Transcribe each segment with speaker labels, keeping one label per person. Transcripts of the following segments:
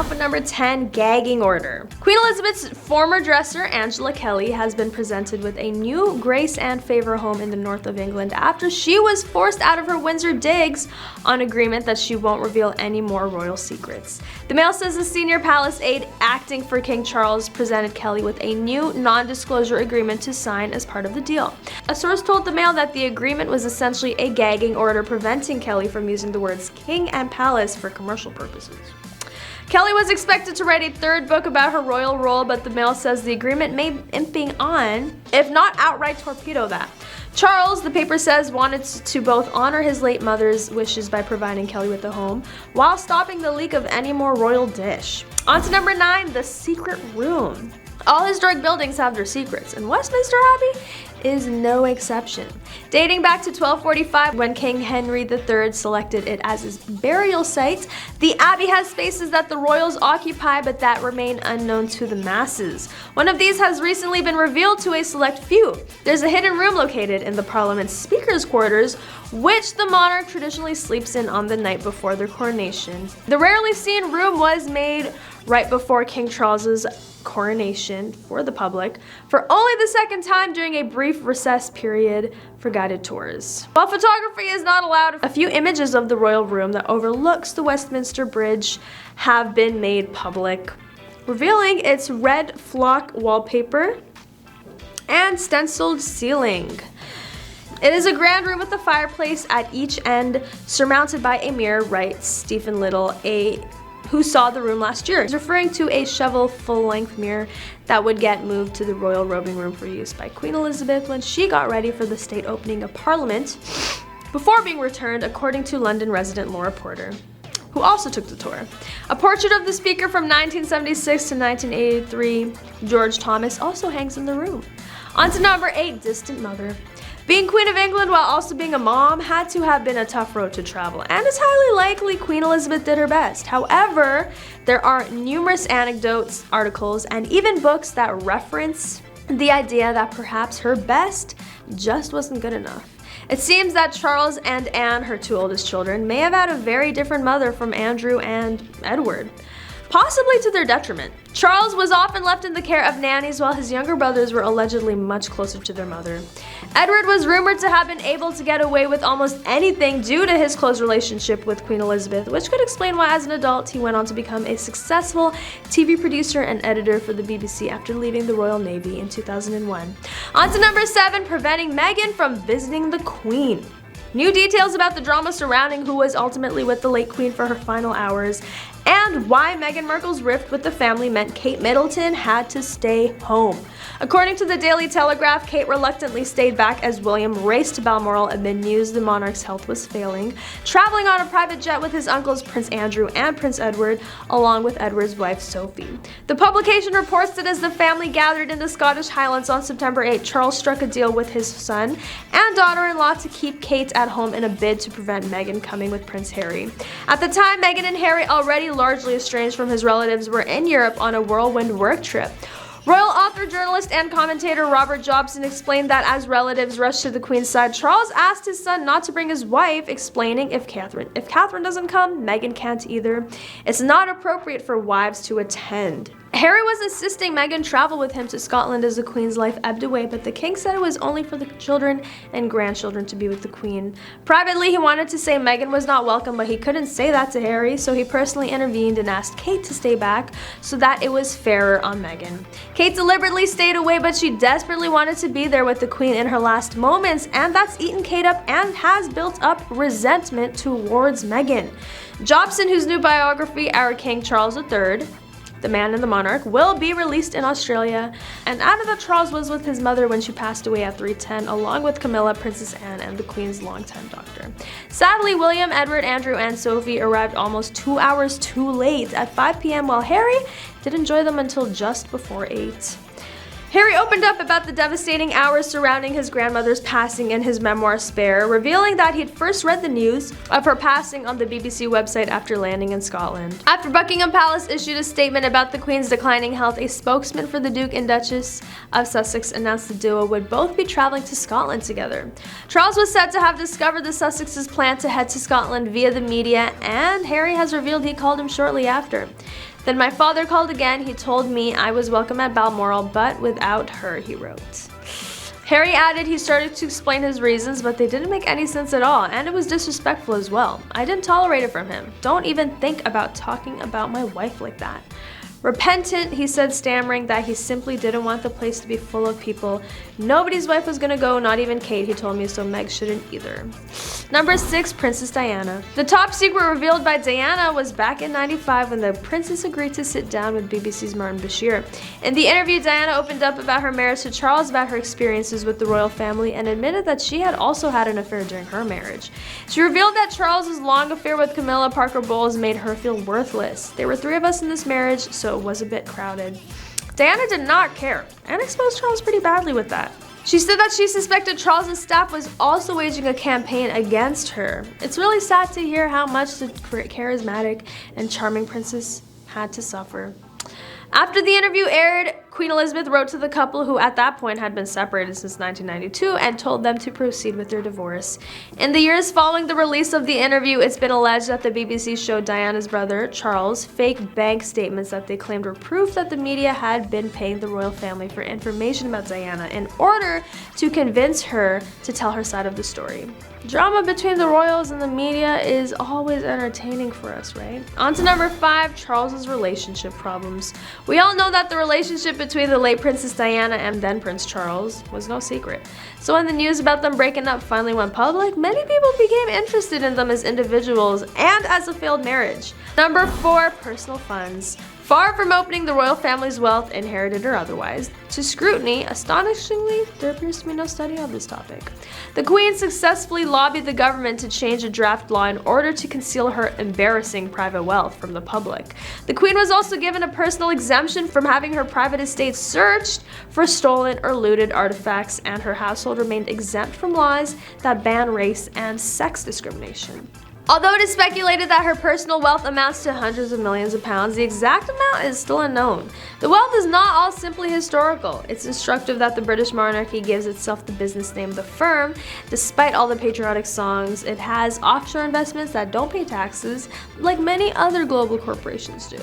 Speaker 1: now for number 10, gagging order. Queen Elizabeth's former dresser, Angela Kelly, has been presented with a new grace and favor home in the north of England after she was forced out of her Windsor digs on agreement that she won't reveal any more royal secrets. The Mail says the senior palace aide acting for King Charles presented Kelly with a new non-disclosure agreement to sign as part of the deal. A source told the Mail that the agreement was essentially a gagging order preventing Kelly from using the words king and palace for commercial purposes. Kelly was expected to write a third book about her royal role, but the Mail says the agreement may imping on, if not outright torpedo that. Charles, the paper says, wanted to both honor his late mother's wishes by providing Kelly with a home, while stopping the leak of any more royal dish. On to number 9, the secret room. All historic buildings have their secrets, and Westminster Abbey is no exception. Dating back to 1245, when King Henry III selected it as his burial site, the Abbey has spaces that the royals occupy but that remain unknown to the masses. One of these has recently been revealed to a select few. There's a hidden room located in the Parliament's Speaker's quarters, which the monarch traditionally sleeps in on the night before their coronation. The rarely seen room was made right before King Charles's coronation for the public for only the second time during a brief recess period for guided tours. While photography is not allowed, a few images of the royal room that overlooks the Westminster Bridge have been made public, revealing its red flock wallpaper and stenciled ceiling. It is a grand room with a fireplace at each end, surmounted by a mirror, writes Stephen Little, who saw the room last year. He's referring to a shovel full-length mirror that would get moved to the royal robing room for use by Queen Elizabeth when she got ready for the state opening of Parliament before being returned, according to London resident Laura Porter, who also took the tour. A portrait of the Speaker from 1976 to 1983, George Thomas, also hangs in the room. On to number 8, distant mother. Being Queen of England while also being a mom had to have been a tough road to travel, and it's highly likely Queen Elizabeth did her best. However, there are numerous anecdotes, articles, and even books that reference the idea that perhaps her best just wasn't good enough. It seems that Charles and Anne, her 2 oldest children, may have had a very different mother from Andrew and Edward, possibly to their detriment. Charles was often left in the care of nannies while his younger brothers were allegedly much closer to their mother. Edward was rumored to have been able to get away with almost anything due to his close relationship with Queen Elizabeth, which could explain why as an adult he went on to become a successful TV producer and editor for the BBC after leaving the Royal Navy in 2001. On to number 7, preventing Meghan from visiting the Queen. New details about the drama surrounding who was ultimately with the late Queen for her final hours, and why Meghan Markle's rift with the family meant Kate Middleton had to stay home. According to the Daily Telegraph, Kate reluctantly stayed back as William raced to Balmoral amid news the monarch's health was failing, traveling on a private jet with his uncles Prince Andrew and Prince Edward, along with Edward's wife Sophie. The publication reports that as the family gathered in the Scottish Highlands on September 8, Charles struck a deal with his son and daughter-in-law to keep Kate at home in a bid to prevent Meghan coming with Prince Harry. At the time, Meghan and Harry, already largely estranged from his relatives, were in Europe on a whirlwind work trip. Royal author, journalist, and commentator Robert Jobson explained that as relatives rushed to the Queen's side, Charles asked his son not to bring his wife, explaining if Catherine doesn't come, Meghan can't either. It's not appropriate for wives to attend. Harry was insisting Meghan travel with him to Scotland as the Queen's life ebbed away, but the King said it was only for the children and grandchildren to be with the Queen. Privately, he wanted to say Meghan was not welcome, but he couldn't say that to Harry, so he personally intervened and asked Kate to stay back so that it was fairer on Meghan. Kate deliberately stayed away, but she desperately wanted to be there with the Queen in her last moments, and that's eaten Kate up and has built up resentment towards Meghan. Jobson, whose new biography, Our King Charles III, The Man and the Monarch, will be released in Australia, and added that Charles was with his mother when she passed away at 310, along with Camilla, Princess Anne, and the Queen's longtime doctor. Sadly, William, Edward, Andrew, and Sophie arrived almost 2 hours too late at 5 p.m., while Harry didn't join them until just before 8. Harry opened up about the devastating hours surrounding his grandmother's passing in his memoir Spare, revealing that he'd first read the news of her passing on the BBC website after landing in Scotland. After Buckingham Palace issued a statement about the Queen's declining health, a spokesman for the Duke and Duchess of Sussex announced the duo would both be traveling to Scotland together. Charles was said to have discovered the Sussexes' plan to head to Scotland via the media, and Harry has revealed he called him shortly after. Then my father called again. He told me I was welcome at Balmoral, but without her, he wrote. Harry added he started to explain his reasons, but they didn't make any sense at all, and it was disrespectful as well. I didn't tolerate it from him. Don't even think about talking about my wife like that. Repentant, he said, stammering that he simply didn't want the place to be full of people. Nobody's wife was gonna go, not even Kate, he told me, so Meg shouldn't either. Number 6, Princess Diana. The top secret revealed by Diana was back in '95 when the princess agreed to sit down with BBC's Martin Bashir. In the interview, Diana opened up about her marriage to Charles, about her experiences with the royal family, and admitted that she had also had an affair during her marriage. She revealed that Charles's long affair with Camilla Parker Bowles made her feel worthless. There were 3 of us in this marriage, so it was a bit crowded. Diana did not care and exposed Charles pretty badly with that. She said that she suspected Charles's staff was also waging a campaign against her. It's really sad to hear how much the charismatic and charming princess had to suffer. After the interview aired, Queen Elizabeth wrote to the couple, who at that point had been separated since 1992, and told them to proceed with their divorce. In the years following the release of the interview, it's been alleged that the BBC showed Diana's brother, Charles, fake bank statements that they claimed were proof that the media had been paying the royal family for information about Diana in order to convince her to tell her side of the story. Drama between the royals and the media is always entertaining for us, right? On to number 5, Charles's relationship problems. We all know that the relationship between the late Princess Diana and then Prince Charles was no secret. So when the news about them breaking up finally went public, many people became interested in them as individuals and as a failed marriage. Number 4, personal funds. Far from opening the royal family's wealth, inherited or otherwise, to scrutiny, astonishingly, there appears to be no study on this topic. The Queen successfully lobbied the government to change a draft law in order to conceal her embarrassing private wealth from the public. The Queen was also given a personal exemption from having her private estate searched for stolen or looted artifacts, and her household remained exempt from laws that ban race and sex discrimination. Although it is speculated that her personal wealth amounts to hundreds of millions of pounds, the exact amount is still unknown. The wealth is not all simply historical. It's instructive that the British monarchy gives itself the business name The Firm. Despite all the patriotic songs, it has offshore investments that don't pay taxes, like many other global corporations do.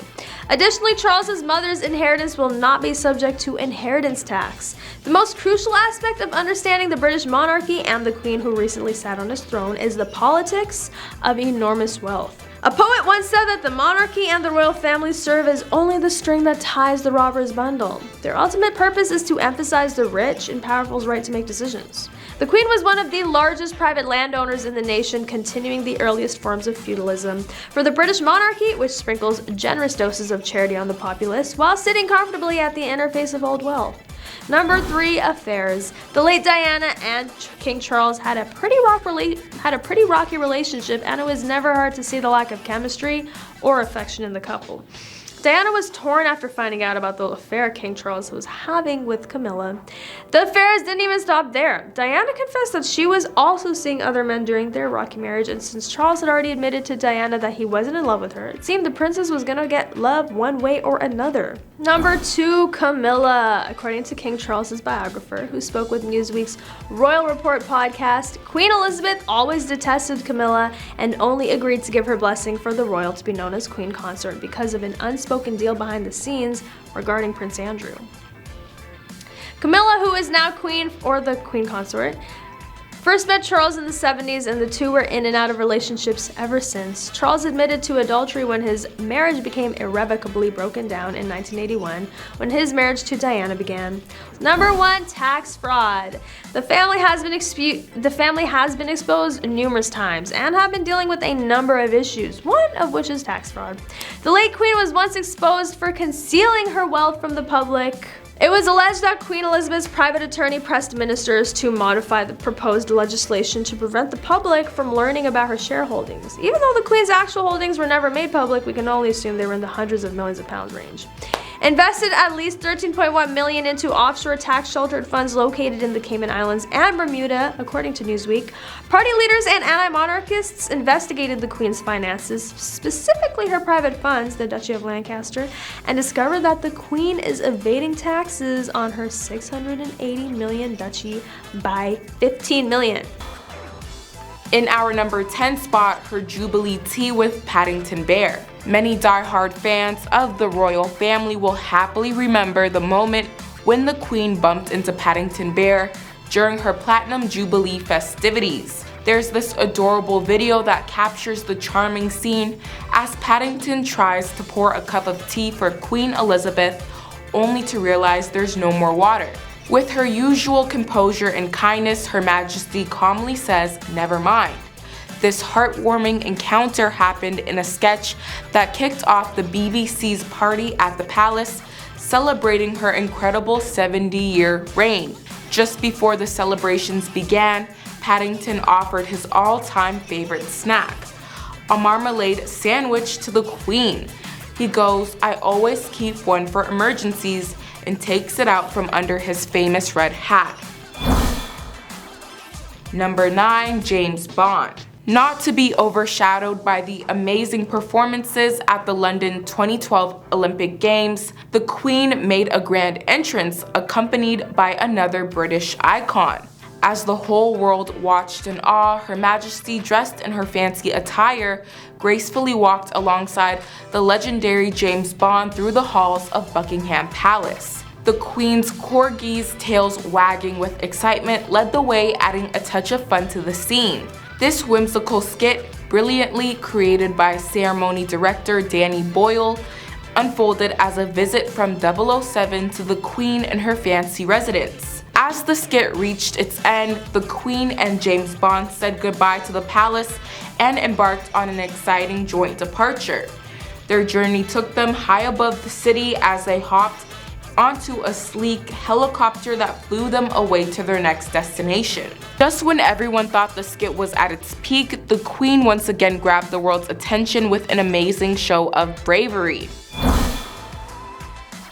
Speaker 1: Additionally, Charles's mother's inheritance will not be subject to inheritance tax. The most crucial aspect of understanding the British monarchy and the Queen, who recently sat on his throne, is the politics of enormous wealth. A poet once said that the monarchy and the royal family serve as only the string that ties the robber's bundle. Their ultimate purpose is to emphasize the rich and powerful's right to make decisions. The Queen was one of the largest private landowners in the nation, continuing the earliest forms of feudalism. For the British monarchy, which sprinkles generous doses of charity on the populace while sitting comfortably at the interface of old wealth. Number 3, affairs. The late Diana and King Charles had a pretty rocky relationship, and it was never hard to see the lack of chemistry or affection in the couple. Diana was torn after finding out about the affair King Charles was having with Camilla. The affairs didn't even stop there. Diana confessed that she was also seeing other men during their rocky marriage, and since Charles had already admitted to Diana that he wasn't in love with her, it seemed the princess was gonna get love one way or another. Number 2, Camilla. According to King Charles's biographer, who spoke with Newsweek's Royal Report podcast, Queen Elizabeth always detested Camilla and only agreed to give her blessing for the royal to be known as Queen Consort because of an unspoken deal behind the scenes regarding Prince Andrew. Camilla, who is now Queen or the Queen Consort, first met Charles in the 70s, and the two were in and out of relationships ever since. Charles admitted to adultery when his marriage became irrevocably broken down in 1981, when his marriage to Diana began. Number 1, tax fraud. The family has been exposed numerous times and have been dealing with a number of issues, one of which is tax fraud. The late Queen was once exposed for concealing her wealth from the public. It was alleged that Queen Elizabeth's private attorney pressed ministers to modify the proposed legislation to prevent the public from learning about her shareholdings. Even though the Queen's actual holdings were never made public, we can only assume they were in the hundreds of millions of pounds range. Invested at least $13.1 million into offshore tax-sheltered funds located in the Cayman Islands and Bermuda, according to Newsweek. Party leaders and anti-monarchists investigated the Queen's finances, specifically her private funds, the Duchy of Lancaster, and discovered that the Queen is evading taxes on her $680 million duchy by $15 million.
Speaker 2: In our number 10 spot, her Jubilee tea with Paddington Bear. Many die-hard fans of the royal family will happily remember the moment when the Queen bumped into Paddington Bear during her Platinum Jubilee festivities. There's this adorable video that captures the charming scene as Paddington tries to pour a cup of tea for Queen Elizabeth, only to realize there's no more water. With her usual composure and kindness, Her Majesty calmly says, "Never mind." This heartwarming encounter happened in a sketch that kicked off the BBC's Party at the Palace, celebrating her incredible 70-year reign. Just before the celebrations began, Paddington offered his all-time favorite snack, a marmalade sandwich, to the Queen. He goes, "I always keep one for emergencies," and takes it out from under his famous red hat. Number 9. James Bond. Not to be overshadowed by the amazing performances at the London 2012 Olympic Games, the Queen made a grand entrance accompanied by another British icon. As the whole world watched in awe, Her Majesty, dressed in her fancy attire, gracefully walked alongside the legendary James Bond through the halls of Buckingham Palace. The Queen's corgis, tails wagging with excitement, led the way, adding a touch of fun to the scene. This whimsical skit, brilliantly created by ceremony director Danny Boyle, unfolded as a visit from 007 to the Queen in her fancy residence. As the skit reached its end, the Queen and James Bond said goodbye to the palace and embarked on an exciting joint departure. Their journey took them high above the city as they hopped onto a sleek helicopter that flew them away to their next destination. Just when everyone thought the skit was at its peak, the Queen once again grabbed the world's attention with an amazing show of bravery.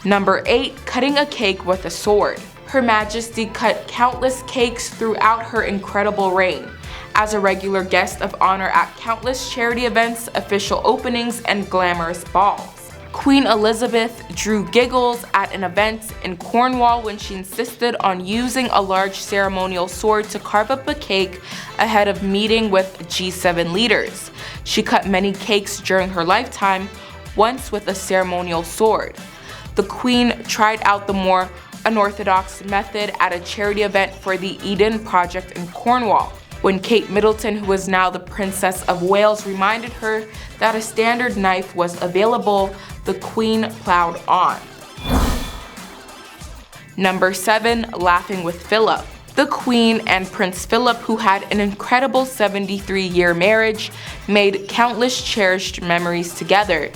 Speaker 2: Number 8. Cutting a cake with a sword. Her Majesty cut countless cakes throughout her incredible reign. As a regular guest of honor at countless charity events, official openings, and glamorous balls. Queen Elizabeth drew giggles at an event in Cornwall when she insisted on using a large ceremonial sword to carve up a cake ahead of meeting with G7 leaders. She cut many cakes during her lifetime, once with a ceremonial sword. The Queen tried out the more unorthodox method at a charity event for the Eden Project in Cornwall. When Kate Middleton, who is now the Princess of Wales, reminded her that a standard knife was available, the Queen plowed on. Number 7. Laughing with Philip. The Queen and Prince Philip, who had an incredible 73-year marriage, made countless cherished memories together.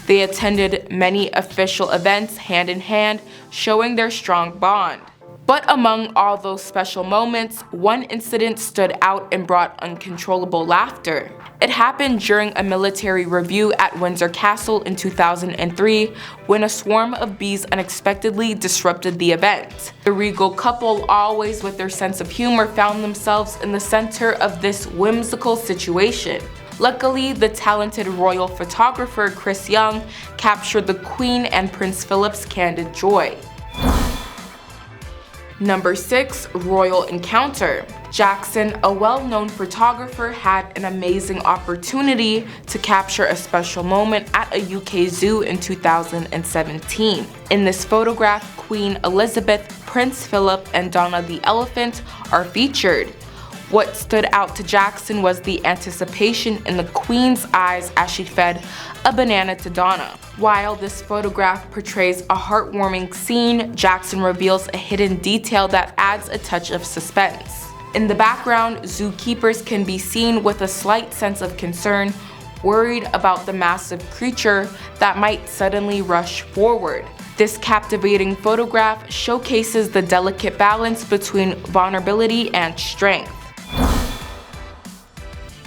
Speaker 2: They attended many official events hand in hand, showing their strong bond. But among all those special moments, one incident stood out and brought uncontrollable laughter. It happened during a military review at Windsor Castle in 2003 when a swarm of bees unexpectedly disrupted the event. The regal couple, always with their sense of humor, found themselves in the center of this whimsical situation. Luckily, the talented royal photographer Chris Young captured the Queen and Prince Philip's candid joy. Number 6. Royal Encounter. Jackson, a well-known photographer, had an amazing opportunity to capture a special moment at a UK zoo in 2017. In this photograph, Queen Elizabeth, Prince Philip, and Donna the elephant are featured. What stood out to Jackson was the anticipation in the Queen's eyes as she fed a banana to Donna. While this photograph portrays a heartwarming scene, Jackson reveals a hidden detail that adds a touch of suspense. In the background, zookeepers can be seen with a slight sense of concern, worried about the massive creature that might suddenly rush forward. This captivating photograph showcases the delicate balance between vulnerability and strength.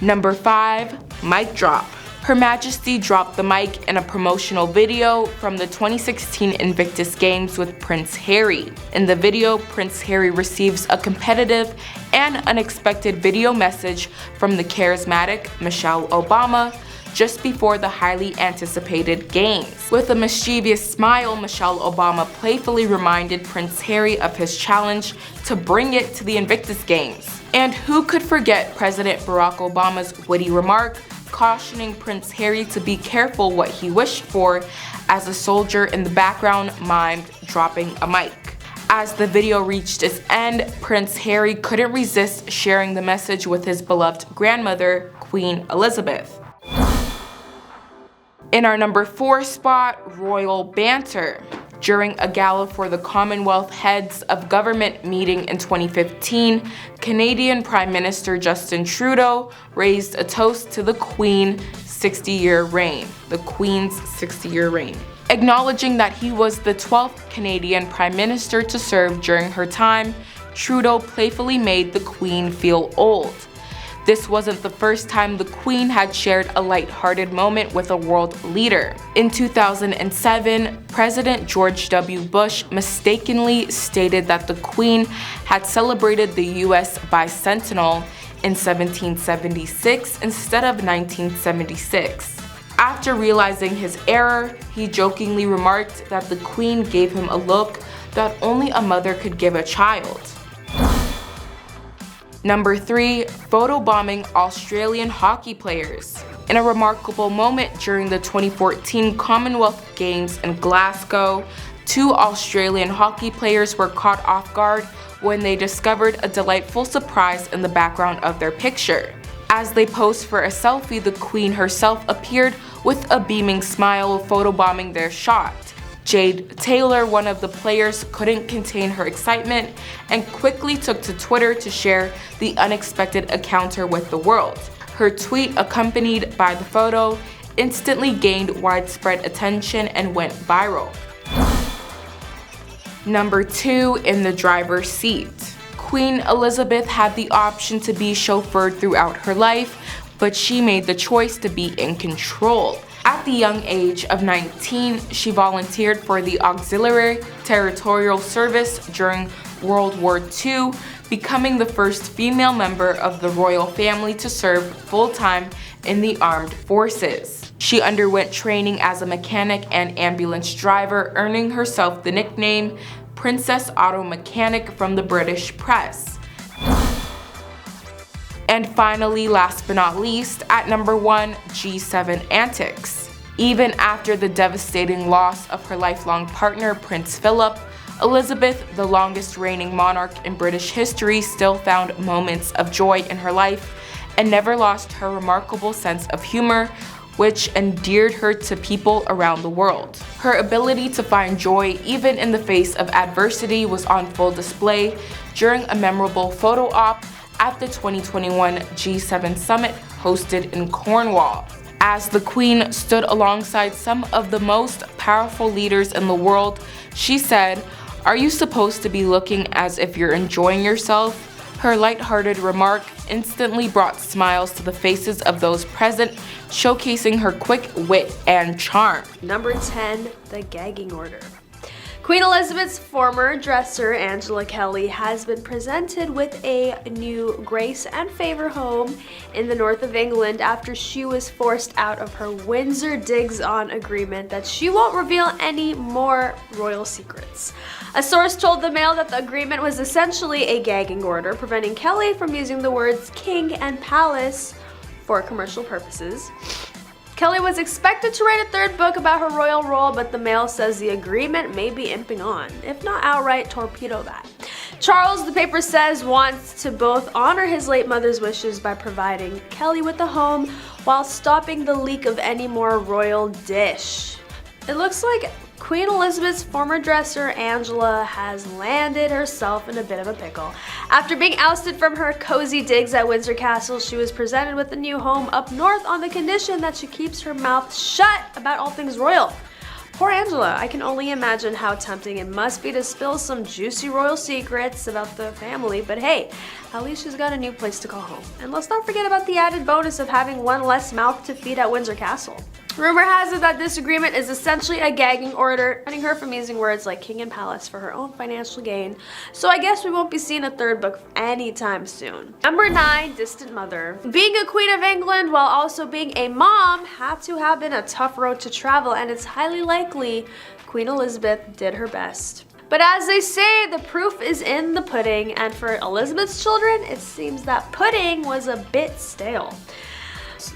Speaker 2: Number 5. Mic drop. Her Majesty dropped the mic in a promotional video from the 2016 Invictus Games with Prince Harry. In the video, Prince Harry receives a competitive and unexpected video message from the charismatic Michelle Obama just before the highly anticipated games. With a mischievous smile, Michelle Obama playfully reminded Prince Harry of his challenge to bring it to the Invictus Games. And who could forget President Barack Obama's witty remark, cautioning Prince Harry to be careful what he wished for, as a soldier in the background mimed dropping a mic. As the video reached its end, Prince Harry couldn't resist sharing the message with his beloved grandmother, Queen Elizabeth. In our number 4 spot, royal banter. During a gala for the Commonwealth Heads of Government meeting in 2015, Canadian Prime Minister Justin Trudeau raised a toast to the Queen's 60-year reign, Acknowledging that he was the 12th Canadian Prime Minister to serve during her time, Trudeau playfully made the Queen feel old. This wasn't the first time the Queen had shared a lighthearted moment with a world leader. In 2007, President George W. Bush mistakenly stated that the Queen had celebrated the US bicentennial in 1776 instead of 1976. After realizing his error, he jokingly remarked that the Queen gave him a look that only a mother could give a child. Number 3, photobombing Australian hockey players. In a remarkable moment during the 2014 Commonwealth Games in Glasgow, 2 Australian hockey players were caught off guard when they discovered a delightful surprise in the background of their picture. As they posed for a selfie, the Queen herself appeared with a beaming smile, photobombing their shot. Jade Taylor, one of the players, couldn't contain her excitement and quickly took to Twitter to share the unexpected encounter with the world. Her tweet, accompanied by the photo, instantly gained widespread attention and went viral. Number 2, in the driver's seat. Queen Elizabeth had the option to be chauffeured throughout her life, but she made the choice to be in control. At the young age of 19, she volunteered for the Auxiliary Territorial Service during World War II, becoming the first female member of the royal family to serve full-time in the armed forces. She underwent training as a mechanic and ambulance driver, earning herself the nickname Princess Auto Mechanic from the British press. And finally, last but not least, at number 1, G7 antics. Even after the devastating loss of her lifelong partner, Prince Philip, Elizabeth, the longest reigning monarch in British history, still found moments of joy in her life and never lost her remarkable sense of humor, which endeared her to people around the world. Her ability to find joy even in the face of adversity was on full display during a memorable photo op at the 2021 G7 summit hosted in Cornwall. As the Queen stood alongside some of the most powerful leaders in the world, she said, "Are you supposed to be looking as if you're enjoying yourself?" Her lighthearted remark instantly brought smiles to the faces of those present, showcasing her quick wit and charm.
Speaker 1: Number 10, the gagging order. Queen Elizabeth's former dresser, Angela Kelly, has been presented with a new grace and favor home in the north of England after she was forced out of her Windsor Digs On agreement that she won't reveal any more royal secrets. A source told the Mail that the agreement was essentially a gagging order, preventing Kelly from using the words king and palace for commercial purposes. Kelly was expected to write a 3rd book about her royal role, but the Mail says the agreement may be imping on, if not outright torpedo that. Charles, the paper says, wants to both honor his late mother's wishes by providing Kelly with a home while stopping the leak of any more royal dish. It looks like Queen Elizabeth's former dresser, Angela, has landed herself in a bit of a pickle. After being ousted from her cozy digs at Windsor Castle, she was presented with a new home up north on the condition that she keeps her mouth shut about all things royal. Poor Angela, I can only imagine how tempting it must be to spill some juicy royal secrets about the family, but hey, at least she's got a new place to call home. And let's not forget about the added bonus of having one less mouth to feed at Windsor Castle. Rumor has it that this agreement is essentially a gagging order, preventing her from using words like king and palace for her own financial gain. So I guess we won't be seeing a 3rd book anytime soon. Number 9, distant mother. Being a Queen of England while also being a mom had to have been a tough road to travel, and it's highly likely Queen Elizabeth did her best. But as they say, the proof is in the pudding, and for Elizabeth's children, it seems that pudding was a bit stale.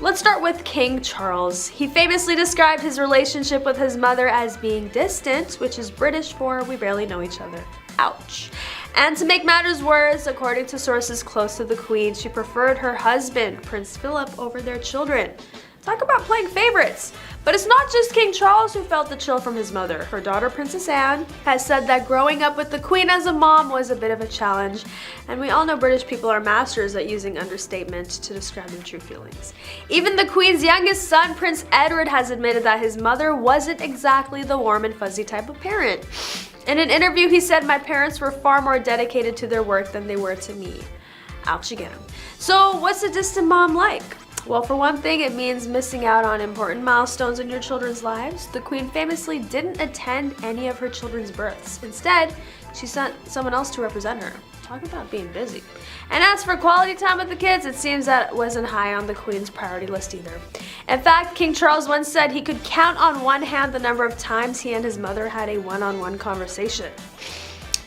Speaker 1: Let's start with King Charles. He famously described his relationship with his mother as being distant, which is British for we barely know each other. Ouch. And to make matters worse, according to sources close to the Queen, she preferred her husband, Prince Philip, over their children. Talk about playing favorites. But it's not just King Charles who felt the chill from his mother. Her daughter, Princess Anne, has said that growing up with the Queen as a mom was a bit of a challenge. And we all know British people are masters at using understatement to describe their true feelings. Even the Queen's youngest son, Prince Edward, has admitted that his mother wasn't exactly the warm and fuzzy type of parent. In an interview, he said, "My parents were far more dedicated to their work than they were to me." Ouch again. So what's a distant mom like? Well, for one thing, it means missing out on important milestones in your children's lives. The Queen famously didn't attend any of her children's births. Instead, she sent someone else to represent her. Talk about being busy. And as for quality time with the kids, it seems that wasn't high on the Queen's priority list either. In fact, King Charles once said he could count on one hand the number of times he and his mother had a one-on-one conversation.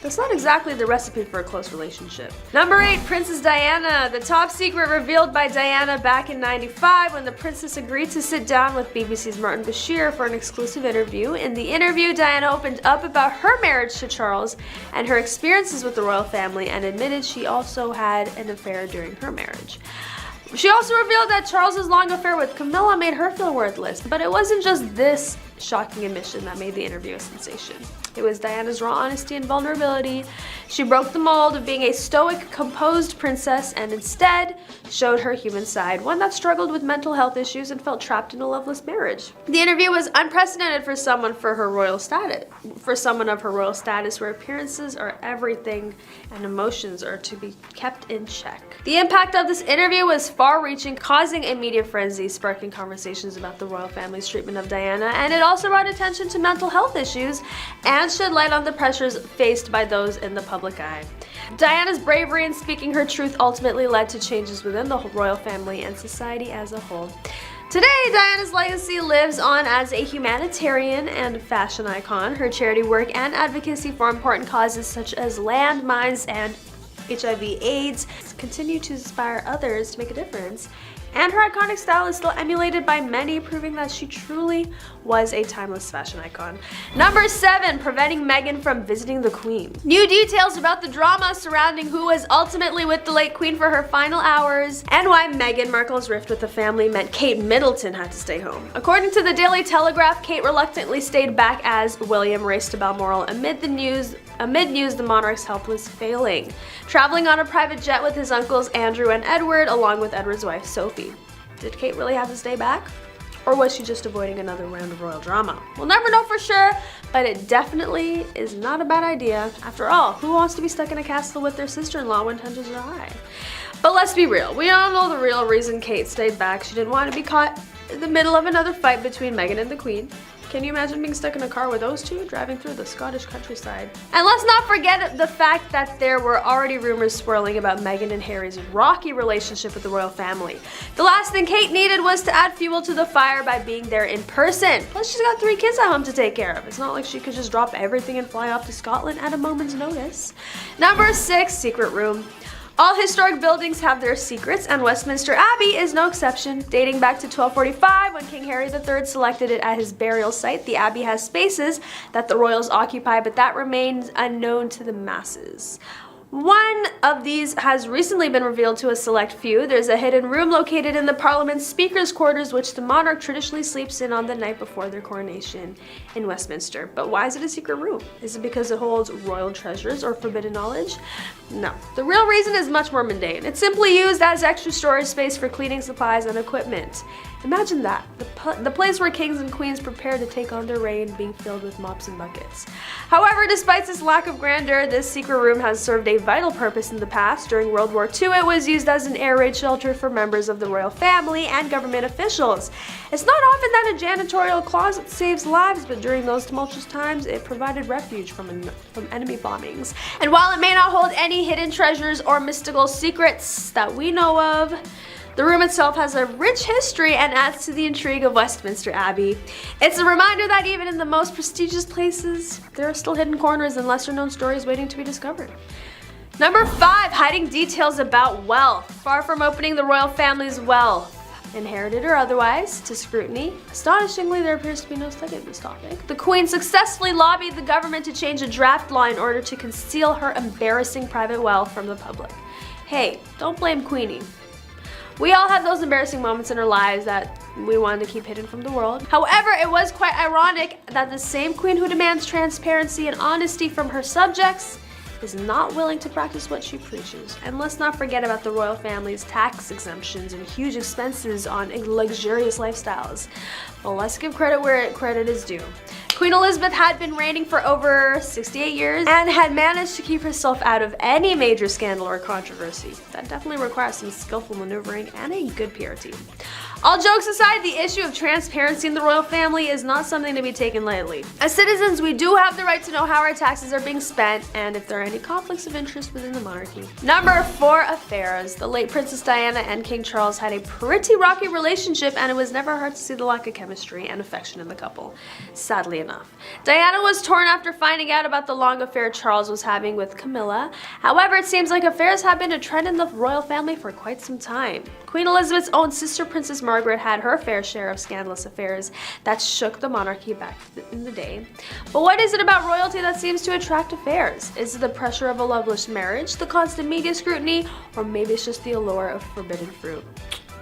Speaker 1: That's not exactly the recipe for a close relationship. Number 8, Princess Diana. The top secret revealed by Diana back in '95 when the princess agreed to sit down with BBC's Martin Bashir for an exclusive interview. In the interview, Diana opened up about her marriage to Charles and her experiences with the royal family and admitted she also had an affair during her marriage. She also revealed that Charles's long affair with Camilla made her feel worthless, but it wasn't just this shocking admission that made the interview a sensation. It was Diana's raw honesty and vulnerability. She broke the mold of being a stoic, composed princess and instead showed her human side, one that struggled with mental health issues and felt trapped in a loveless marriage. The interview was unprecedented for someone of her royal status, where appearances are everything and emotions are to be kept in check. The impact of this interview was far-reaching, causing a media frenzy, sparking conversations about the royal family's treatment of Diana, and it also brought attention to mental health issues and shed light on the pressures faced by those in the public eye. Diana's bravery in speaking her truth ultimately led to changes within the royal family and society as a whole. Today, Diana's legacy lives on as a humanitarian and fashion icon. Her charity work and advocacy for important causes such as landmines and HIV/AIDS continue to inspire others to make a difference. And her iconic style is still emulated by many, proving that she truly was a timeless fashion icon. Number 7, preventing Meghan from visiting the Queen. New details about the drama surrounding who was ultimately with the late Queen for her final hours and why Meghan Markle's rift with the family meant Kate Middleton had to stay home. According to the Daily Telegraph, Kate reluctantly stayed back as William raced to Balmoral amid news the monarch's health was failing, traveling on a private jet with his uncles Andrew and Edward, along with Edward's wife Sophie. Did Kate really have to stay back? Or was she just avoiding another round of royal drama? We'll never know for sure, but it definitely is not a bad idea. After all, who wants to be stuck in a castle with their sister-in-law when tensions are high? But let's be real, we all know the real reason Kate stayed back. She didn't want to be caught in the middle of another fight between Meghan and the Queen. Can you imagine being stuck in a car with those two driving through the Scottish countryside? And let's not forget the fact that there were already rumors swirling about Meghan and Harry's rocky relationship with the royal family. The last thing Kate needed was to add fuel to the fire by being there in person. Plus, she's got 3 kids at home to take care of. It's not like she could just drop everything and fly off to Scotland at a moment's notice. Number 6, secret room. All historic buildings have their secrets, and Westminster Abbey is no exception. Dating back to 1245, when King Harry III selected it as his burial site, the Abbey has spaces that the royals occupy, but that remains unknown to the masses. One of these has recently been revealed to a select few. There's a hidden room located in the Parliament's Speaker's quarters, which the monarch traditionally sleeps in on the night before their coronation in Westminster. But why is it a secret room? Is it because it holds royal treasures or forbidden knowledge? No. The real reason is much more mundane. It's simply used as extra storage space for cleaning supplies and equipment. Imagine that, the place where kings and queens prepare to take on their reign being filled with mops and buckets. However, despite this lack of grandeur, this secret room has served a vital purpose in the past. During World War II, it was used as an air raid shelter for members of the royal family and government officials. It's not often that a janitorial closet saves lives, but during those tumultuous times, it provided refuge from enemy bombings. And while it may not hold any hidden treasures or mystical secrets that we know of, the room itself has a rich history and adds to the intrigue of Westminster Abbey. It's a reminder that even in the most prestigious places, there are still hidden corners and lesser-known stories waiting to be discovered. Number 5, hiding details about wealth. Far from opening the royal family's wealth, inherited or otherwise, to scrutiny. Astonishingly, there appears to be no study of this topic. The Queen successfully lobbied the government to change a draft law in order to conceal her embarrassing private wealth from the public. Hey, don't blame Queenie. We all have those embarrassing moments in our lives that we wanted to keep hidden from the world. However, it was quite ironic that the same queen who demands transparency and honesty from her subjects is not willing to practice what she preaches. And let's not forget about the royal family's tax exemptions and huge expenses on luxurious lifestyles. Well, let's give credit where credit is due. Queen Elizabeth had been reigning for over 68 years and had managed to keep herself out of any major scandal or controversy. That definitely requires some skillful maneuvering and a good PR team. All jokes aside, the issue of transparency in the royal family is not something to be taken lightly. As citizens, we do have the right to know how our taxes are being spent and if there are any conflicts of interest within the monarchy. Number 4, affairs. The late Princess Diana and King Charles had a pretty rocky relationship, and it was never hard to see the lack of chemistry and affection in the couple, sadly enough. Diana was torn after finding out about the long affair Charles was having with Camilla. However, it seems like affairs have been a trend in the royal family for quite some time. Queen Elizabeth's own sister, Princess Margaret, had her fair share of scandalous affairs that shook the monarchy back in the day. But what is it about royalty that seems to attract affairs? Is it the pressure of a loveless marriage, the constant media scrutiny, or maybe it's just the allure of forbidden fruit?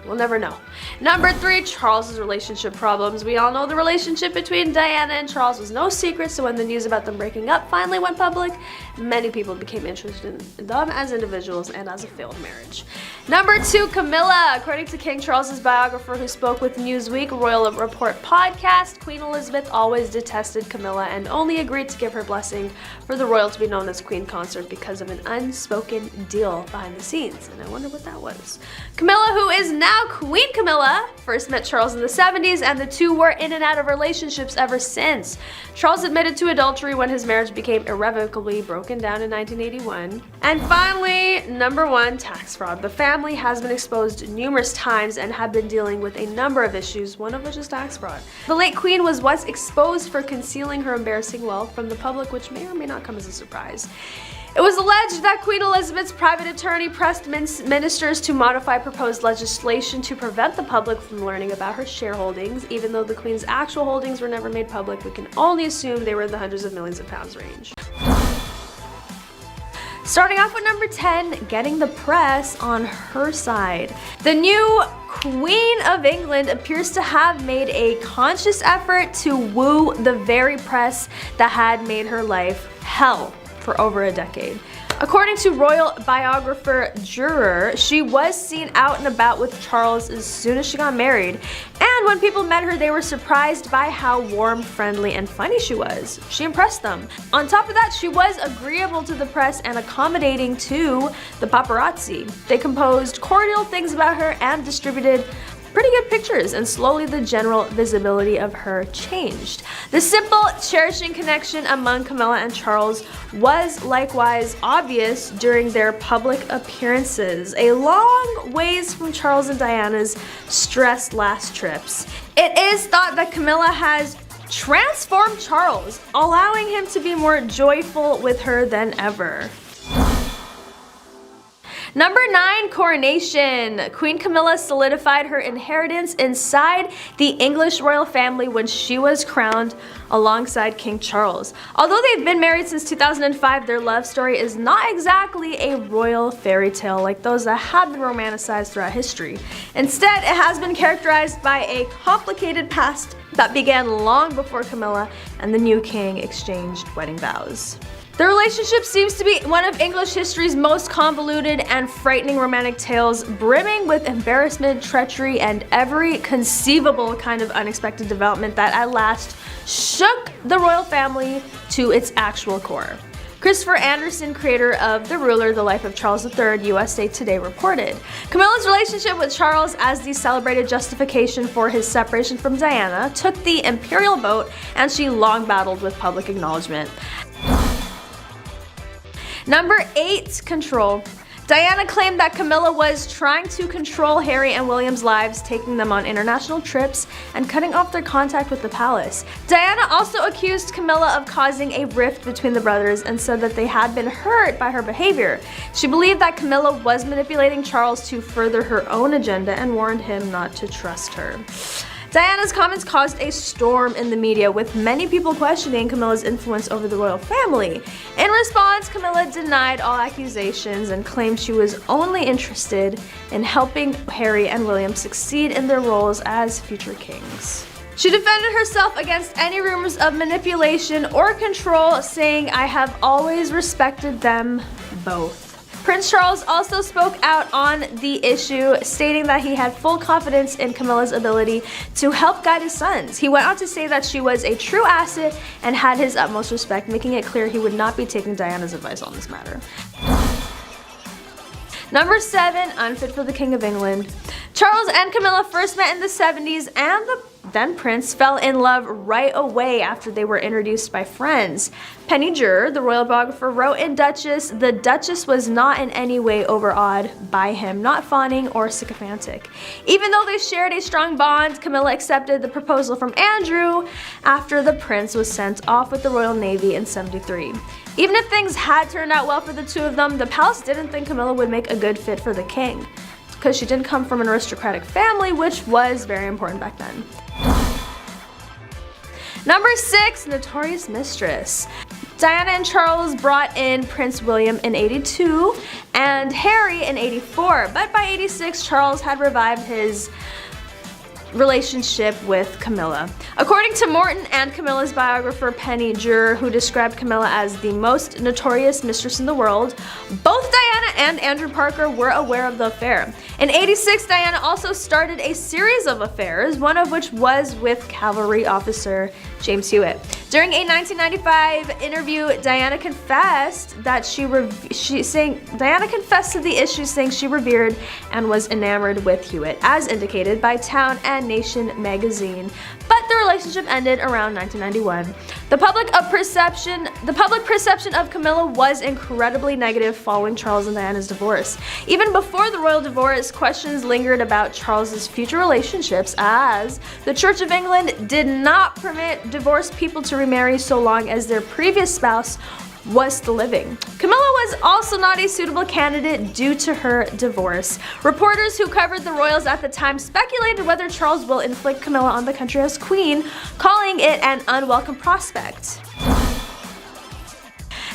Speaker 1: We'll never know. Number 3, Charles's relationship problems. We all know the relationship between Diana and Charles was no secret, so when the news about them breaking up finally went public, many people became interested in them as individuals and as a failed marriage. Number 2, Camilla. According to King Charles's biographer who spoke with Newsweek Royal Report podcast, Queen Elizabeth always detested Camilla and only agreed to give her blessing for the royal to be known as Queen Consort because of an unspoken deal behind the scenes. And I wonder what that was. Camilla, who is now Queen Camilla, first met Charles in the 70s, and the two were in and out of relationships ever since. Charles admitted to adultery when his marriage became irrevocably broken down in 1981. And finally, number 1, tax fraud. The family has been exposed numerous times and have been dealing with a number of issues, one of which is tax fraud. The late Queen was once exposed for concealing her embarrassing wealth from the public, which may or may not come as a surprise. It was alleged that Queen Elizabeth's private attorney pressed ministers to modify proposed legislation to prevent the public from learning about her shareholdings. Even though the Queen's actual holdings were never made public, we can only assume they were in the hundreds of millions of pounds range. Starting off with number 10, getting the press on her side. The new Queen of England appears to have made a conscious effort to woo the very press that had made her life hell for over a decade. According to royal biographer Durer, she was seen out and about with Charles as soon as she got married, and when people met her, they were surprised by how warm, friendly, and funny she was. She impressed them. On top of that, she was agreeable to the press and accommodating to the paparazzi. They composed cordial things about her and distributed pretty good pictures, and slowly the general visibility of her changed. The simple, cherishing connection among Camilla and Charles was likewise obvious during their public appearances, a long ways from Charles and Diana's stressed last trips. It is thought that Camilla has transformed Charles, allowing him to be more joyful with her than ever. Number 9, coronation. Queen Camilla solidified her inheritance inside the English royal family when she was crowned alongside King Charles. Although they've been married since 2005, their love story is not exactly a royal fairy tale like those that have been romanticized throughout history. Instead, it has been characterized by a complicated past that began long before Camilla and the new king exchanged wedding vows. The relationship seems to be one of English history's most convoluted and frightening romantic tales, brimming with embarrassment, treachery, and every conceivable kind of unexpected development that at last shook the royal family to its actual core. Christopher Anderson, creator of The Ruler, The Life of Charles III, USA Today reported. Camilla's relationship with Charles as the celebrated justification for his separation from Diana took the imperial vote, and she long battled with public acknowledgement. Number 8, control. Diana claimed that Camilla was trying to control Harry and William's lives, taking them on international trips and cutting off their contact with the palace. Diana also accused Camilla of causing a rift between the brothers and said that they had been hurt by her behavior. She believed that Camilla was manipulating Charles to further her own agenda and warned him not to trust her. Diana's comments caused a storm in the media, with many people questioning Camilla's influence over the royal family. In response, Camilla denied all accusations and claimed she was only interested in helping Harry and William succeed in their roles as future kings. She defended herself against any rumors of manipulation or control, saying, "I have always respected them both." Prince Charles also spoke out on the issue, stating that he had full confidence in Camilla's ability to help guide his sons. He went on to say that she was a true asset and had his utmost respect, making it clear he would not be taking Diana's advice on this matter. Number 7, unfit for the King of England. Charles and Camilla first met in the 70s, and the then prince fell in love right away after they were introduced by friends. Penny Jur, the royal biographer, wrote in Duchess, "The Duchess was not in any way overawed by him, not fawning or sycophantic." Even though they shared a strong bond, Camilla accepted the proposal from Andrew after the prince was sent off with the Royal Navy in 73. Even if things had turned out well for the two of them, the palace didn't think Camilla would make a good fit for the king, because she didn't come from an aristocratic family, which was very important back then. Number 6, Notorious Mistress. Diana and Charles brought in Prince William in 82 and Harry in 84, but by 86 Charles had revived his relationship with Camilla. According to Morton and Camilla's biographer Penny Jur, who described Camilla as the most notorious mistress in the world, both Diana and Andrew Parker were aware of the affair. In 86, Diana also started a series of affairs, one of which was with cavalry officer James Hewitt. During a 1995 interview, Diana confessed to the issue, saying she revered and was enamored with Hewitt, as indicated by Town and Nation magazine. But the relationship ended around 1991. The public perception of Camilla was incredibly negative following Charles and Diana's divorce. Even before the royal divorce, questions lingered about Charles's future relationships, as the Church of England did not permit divorced people to remarry so long as their previous spouse was still living. Camilla was also not a suitable candidate due to her divorce. Reporters who covered the royals at the time speculated whether Charles will inflict Camilla on the country as queen, calling it an unwelcome prospect.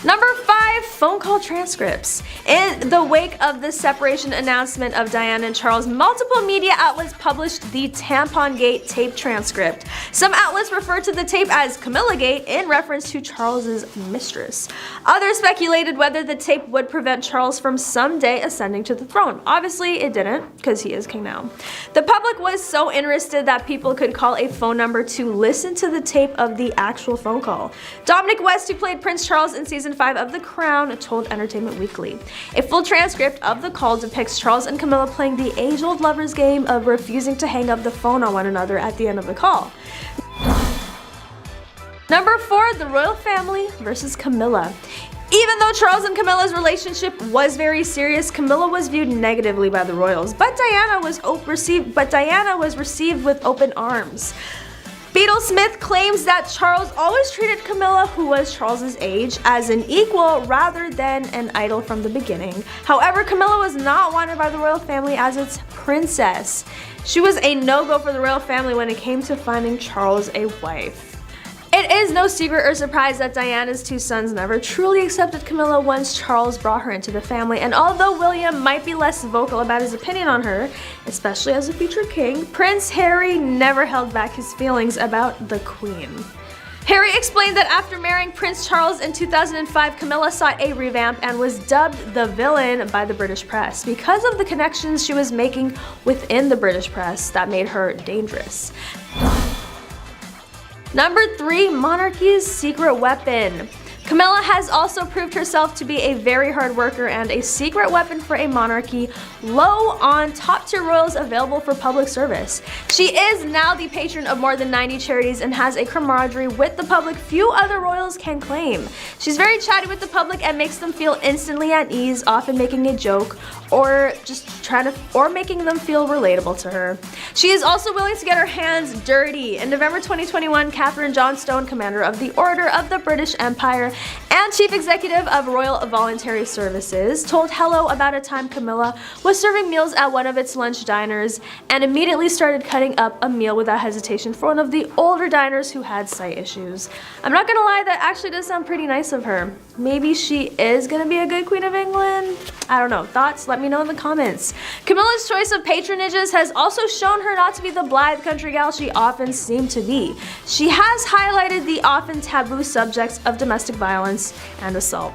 Speaker 1: Number 5, phone call transcripts. In the wake of the separation announcement of Diana and Charles, multiple media outlets published the Tampon-Gate tape transcript. Some outlets referred to the tape as Camilla-Gate in reference to Charles's mistress. Others speculated whether the tape would prevent Charles from someday ascending to the throne. Obviously, it didn't, because he is king now. The public was so interested that people could call a phone number to listen to the tape of the actual phone call. Dominic West, who played Prince Charles in season 5 of The Crown, told Entertainment Weekly. A full transcript of the call depicts Charles and Camilla playing the age-old lovers game of refusing to hang up the phone on one another at the end of the call. Number 4, the royal family versus Camilla. Even though Charles and Camilla's relationship was very serious, Camilla was viewed negatively by the royals, but Diana was received with open arms. Beadle Smith claims that Charles always treated Camilla, who was Charles's age, as an equal rather than an idol from the beginning. However, Camilla was not wanted by the royal family as its princess. She was a no-go for the royal family when it came to finding Charles a wife. It is no secret or surprise that Diana's two sons never truly accepted Camilla once Charles brought her into the family, and although William might be less vocal about his opinion on her, especially as a future king, Prince Harry never held back his feelings about the Queen. Harry explained that after marrying Prince Charles in 2005, Camilla sought a revamp and was dubbed the villain by the British press because of the connections she was making within the British press that made her dangerous. Number 3, monarchy's secret weapon. Camilla has also proved herself to be a very hard worker and a secret weapon for a monarchy, low on top-tier royals available for public service. She is now the patron of more than 90 charities and has a camaraderie with the public few other royals can claim. She's very chatty with the public and makes them feel instantly at ease, often making a joke or making them feel relatable to her. She is also willing to get her hands dirty. In November 2021, Catherine Johnstone, commander of the Order of the British Empire and chief executive of Royal Voluntary Services, told Hello about a time Camilla was serving meals at one of its lunch diners and immediately started cutting up a meal without hesitation for one of the older diners who had sight issues. I'm not gonna lie, that actually does sound pretty nice of her. Maybe she is gonna be a good Queen of England? I don't know. Thoughts? Let me know in the comments. Camilla's choice of patronages has also shown her not to be the blithe country gal she often seemed to be. She has highlighted the often taboo subjects of domestic violence and assault.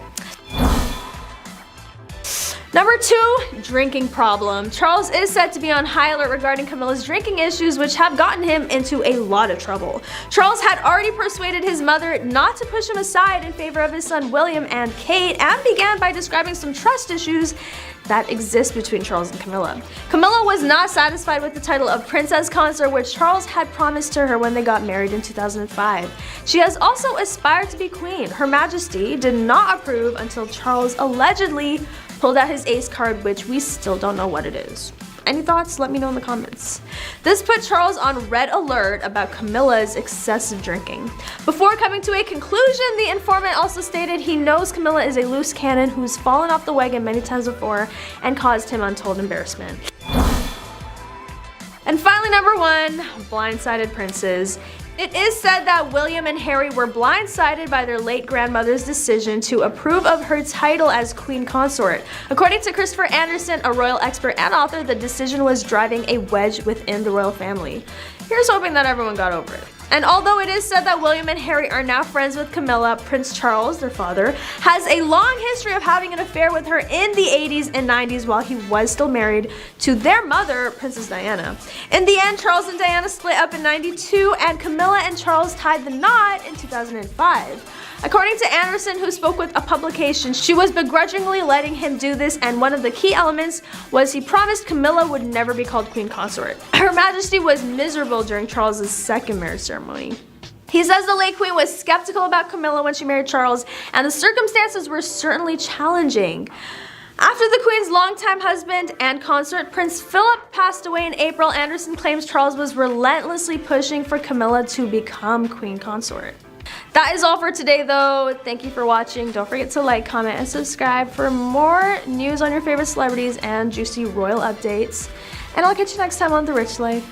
Speaker 1: Number 2, drinking problem. Charles is said to be on high alert regarding Camilla's drinking issues, which have gotten him into a lot of trouble. Charles had already persuaded his mother not to push him aside in favor of his son William and Kate, and began by describing some trust issues that exist between Charles and Camilla. Camilla was not satisfied with the title of princess consort, which Charles had promised to her when they got married in 2005. She has also aspired to be queen. Her Majesty did not approve until Charles allegedly pulled out his ace card, which we still don't know what it is. Any thoughts? Let me know in the comments. This put Charles on red alert about Camilla's excessive drinking. Before coming to a conclusion, the informant also stated he knows Camilla is a loose cannon who's fallen off the wagon many times before and caused him untold embarrassment. And finally, number 1, blindsided princes. It is said that William and Harry were blindsided by their late grandmother's decision to approve of her title as queen consort. According to Christopher Anderson, a royal expert and author, the decision was driving a wedge within the royal family. Here's hoping that everyone got over it. And although it is said that William and Harry are now friends with Camilla, Prince Charles, their father, has a long history of having an affair with her in the 80s and 90s while he was still married to their mother, Princess Diana. In the end, Charles and Diana split up in '92 and Camilla and Charles tied the knot in 2005. According to Anderson, who spoke with a publication, she was begrudgingly letting him do this, and one of the key elements was he promised Camilla would never be called queen consort. Her Majesty was miserable during Charles's second marriage ceremony. He says the late queen was skeptical about Camilla when she married Charles, and the circumstances were certainly challenging. After the Queen's longtime husband and consort, Prince Philip, passed away in April, Anderson claims Charles was relentlessly pushing for Camilla to become queen consort. That is all for today though. Thank you for watching. Don't forget to like, comment, and subscribe for more news on your favorite celebrities and juicy royal updates. And I'll catch you next time on The Rich Life.